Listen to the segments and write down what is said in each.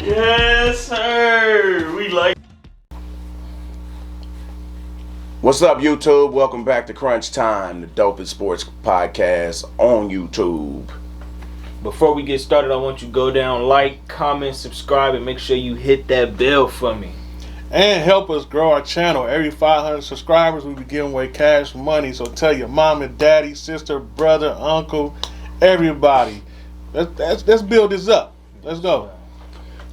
Yes, sir. We like. What's up, YouTube? Welcome back to Crunch Time, the dopest sports podcast on YouTube. Before we get started, I want you to go down, like, comment, subscribe, and make sure you hit that bell for me. And help us grow our channel. Every 500 subscribers, we'll be giving away cash money. So tell your mom and daddy, sister, brother, uncle, everybody. Let's build this up. Let's go.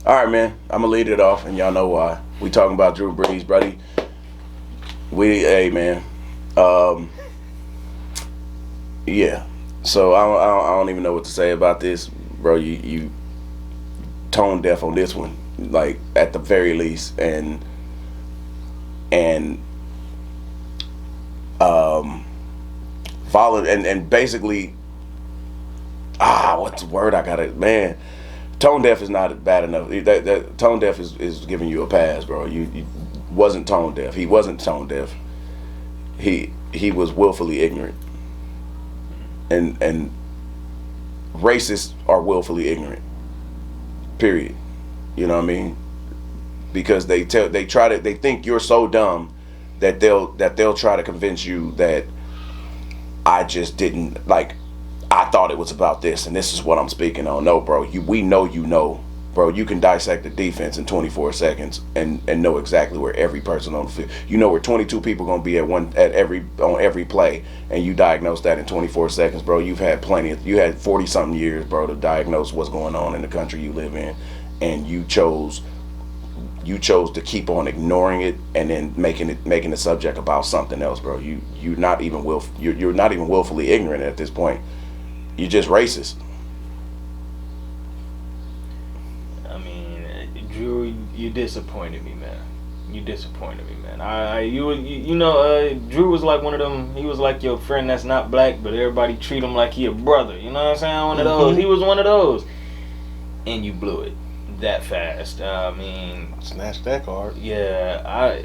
All right, man. I'm going to lead it off, and y'all know why. We talking about Drew Brees, buddy. Hey, man. Yeah. So I don't even know what to say about this, bro. You tone deaf on this one, like at the very least, and follow and basically, what's the word I got it, man. Tone deaf is not bad enough. That tone deaf is giving you a pass, bro. You wasn't tone deaf. He wasn't tone deaf. He was willfully ignorant. And racists are willfully ignorant. Period. You know what I mean? Because they think you're so dumb that they'll try to convince you that I just didn't like. I thought it was about this, and this is what I'm speaking on. No, bro. We know you know, bro. You can dissect the defense in 24 seconds and know exactly where every person on the field. You know where 22 people gonna be on every play, and you diagnose that in 24 seconds, bro. You had 40-something years, bro, to diagnose what's going on in the country you live in, and you chose to keep on ignoring it and then making the subject about something else, bro. You're not even willfully ignorant at this point. You're just racist. I mean, Drew, you disappointed me, man. You disappointed me, man. Drew was like one of them. He was like your friend that's not black, but everybody treat him like he a brother. You know what I'm saying? One of those. He was one of those, and you blew it that fast. I mean, snatch that card. Yeah,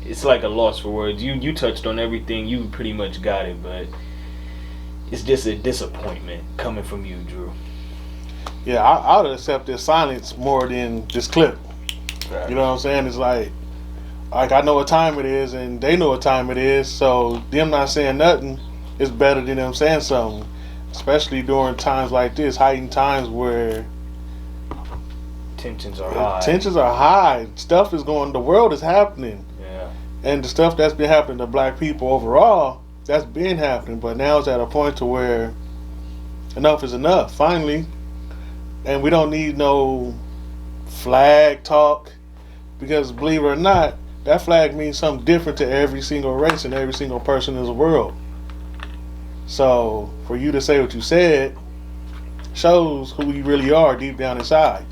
it's like a loss for words. You touched on everything. You pretty much got it, but it's just a disappointment coming from you, Drew. Yeah, I would accept this silence more than this clip. Right. You know what I'm saying? It's like I know what time it is, and they know what time it is. So them not saying nothing is better than them saying something, especially during times like this, heightened times where tensions are high. Tensions are high. Stuff is going. The world is happening. Yeah. And the stuff that's been happening to black people overall, that's been happening. But now it's at a point to where enough is enough, finally. And we don't need no flag talk, because believe it or not, that flag means something different to every single race and every single person in the world. So for you to say what you said shows who you really are deep down inside.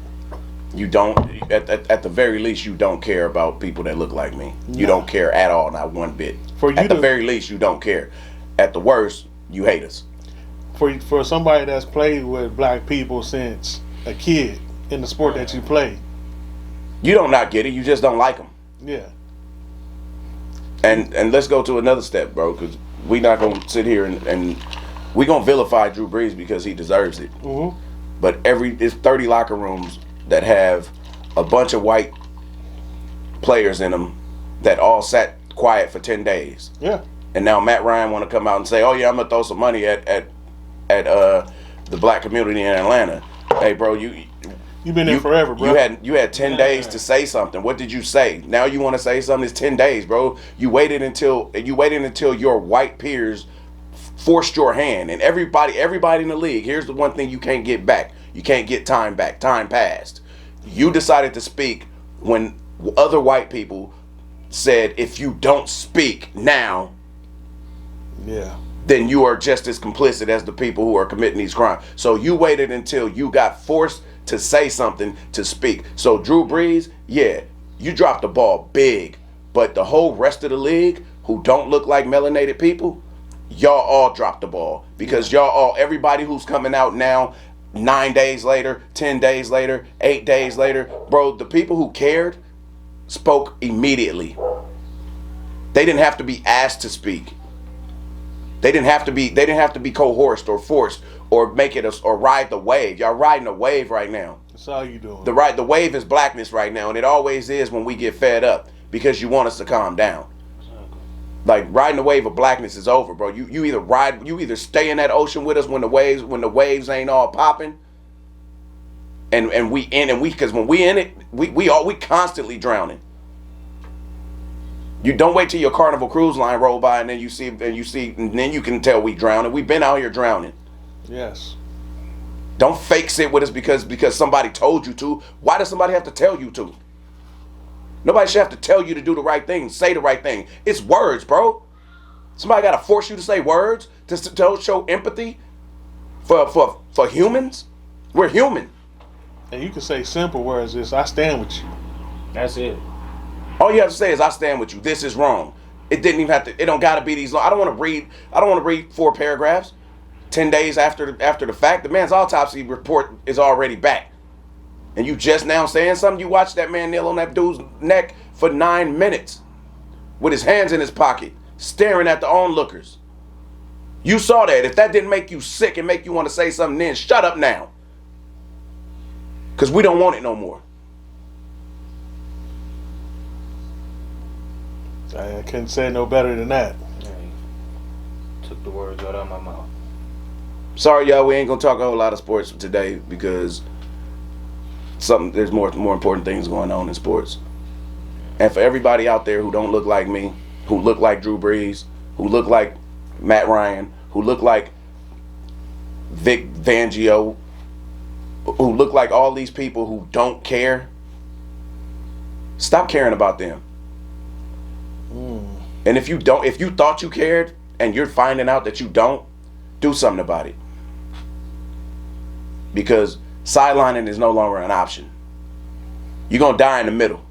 You don't, at the very least, you don't care about people that look like me. You don't care at all, not one bit. At the very least, you don't care. At the worst, you hate us. For somebody that's played with black people since a kid in the sport that you play, you don't not get it. You just don't like them. Yeah. And let's go to another step, bro, because we're not gonna sit here and we're gonna vilify Drew Brees because he deserves it. Mm-hmm. But it's 30 locker rooms that have a bunch of white players in them that all sat quiet for 10 days. Yeah. And now Matt Ryan want to come out and say, "Oh yeah, I'm gonna throw some money at the black community in Atlanta." Hey, bro, you've been there forever, bro. You had 10 days to say something. What did you say? Now you want to say something? It's 10 days, bro. You waited until your white peers forced your hand, and everybody in the league. Here's the one thing you can't get back. You can't get time back. Time passed. You decided to speak when other white people said, "If you don't speak now, then you are just as complicit as the people who are committing these crimes." So you waited until you got forced to say something to speak. So Drew Brees, yeah, you dropped the ball big, but the whole rest of the league who don't look like melanated people, y'all all dropped the ball, because everybody who's coming out now 9 days later, 10 days later, 8 days later, bro, the people who cared spoke immediately. They didn't have to be asked to speak. They didn't have to be coerced or forced or make it or ride the wave. Y'all riding a wave right now. That's all you doing. The wave is blackness right now, and it always is when we get fed up because you want us to calm down. Like riding the wave of blackness is over, bro. You either stay in that ocean with us when the waves ain't all popping, and we because when we in it, we constantly drowning. You don't wait till your Carnival Cruise Line roll by and then you see and then you can tell we drowning. We've been out here drowning. Yes. Don't fake sit with us because somebody told you to. Why does somebody have to tell you to? Nobody should have to tell you to do the right thing, say the right thing. It's words, bro. Somebody got to force you to say words to show empathy for humans. We're human. And you can say simple words. I stand with you. That's it. All you have to say is I stand with you. This is wrong. It didn't even have to. It don't got to be these long. I don't want to read 4 paragraphs. 10 days after the fact, the man's autopsy report is already back. And you just now saying something? You watched that man kneel on that dude's neck for 9 minutes with his hands in his pocket, staring at the onlookers. You saw that. If that didn't make you sick and make you want to say something, then shut up now. Because we don't want it no more. I couldn't say no better than that. Took the words right out of my mouth. Sorry, y'all, we ain't gonna talk a whole lot of sports today because there's more important things going on in sports. And for everybody out there who don't look like me, who look like Drew Brees, who look like Matt Ryan, who look like Vic Fangio, who look like all these people who don't care, stop caring about them. And if you thought you cared and you're finding out that you don't, do something about it. Because sidelining is no longer an option. You're going to die in the middle.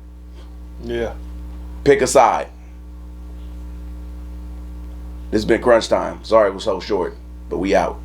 Yeah. Pick a side. This has been Crunch Time. Sorry it was so short, but we out.